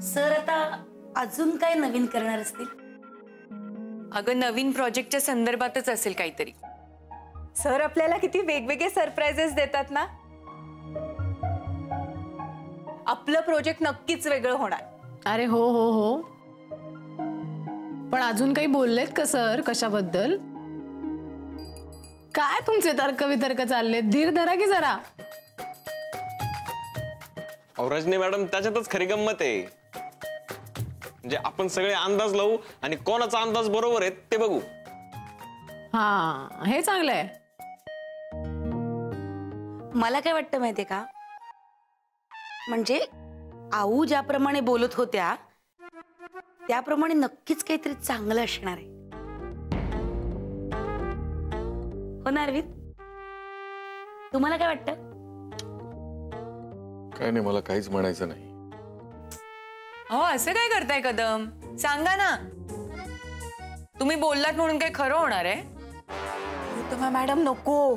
Sir आता अजून काय नवीन करणार असतील? अगं नवीन प्रोजेक्टच्या संदर्भातच असेल काहीतरी. सर आपल्याला किती वेगवेगळे सरप्राइजेस देतात ना. आपलं प्रोजेक्ट नक्कीच वेगळं होणार. अरे हो हो हो, पण अजून काही बोललेत का सर? कशाबद्दल? काय तुमचे तर्कवितर्क चाललेत? धीर धरा की जरा. रजनी मॅडम, त्याच्यातच खरी गंमत आहे. म्हणजे आपण सगळे अंदाज लावू आणि कोणाचा अंदाज बरोबर आहे ते बघू. हा, हे चांगलंय. मला काय वाटतं माहितीये का, म्हणजे आऊ ज्याप्रमाणे बोलत होत्या त्याप्रमाणे नक्कीच काहीतरी चांगलं असणार आहे. हो ना अरविंद? तुम्हाला काय वाटतं? काय नाही, मला काहीच म्हणायचं नाही. हो, असं काय करताय कदम? सांगा ना. तुम्ही बोललात म्हणून काय खरं होणार आहे? तुम्हा मॅडम नको.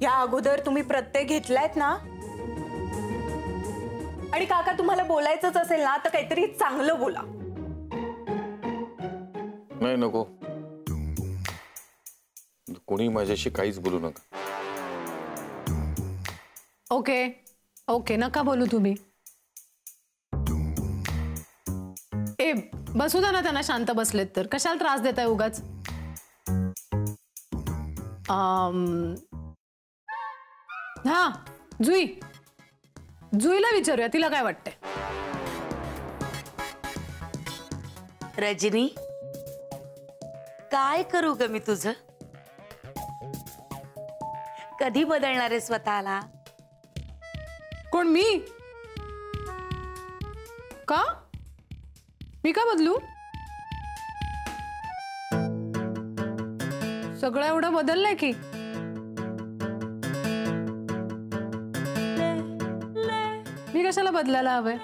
या अगोदर तुम्ही प्रत्यय घेतलायत ना, आणि काका तुम्हाला बोलायचंच असेल ना तर काहीतरी चांगलं बोला. नाही, नको. कोणी माझ्याशी काहीच बोलू नका. ओके ओके, नका बोलू तुम्ही. ए, बसू द्या ना त्यांना. शांत बसलेत तर कशाला त्रास देताय उगाच? हा, जुईला विचारूया, तिला काय वाटतंय. रजनी, काय करू ग मी तुझं? कधी बदलणार आहे स्वतःला? कोण, मी? का? मी का बदलू? सगळं एवढं बदललंय की. मी कशाला बदलायला हवंय?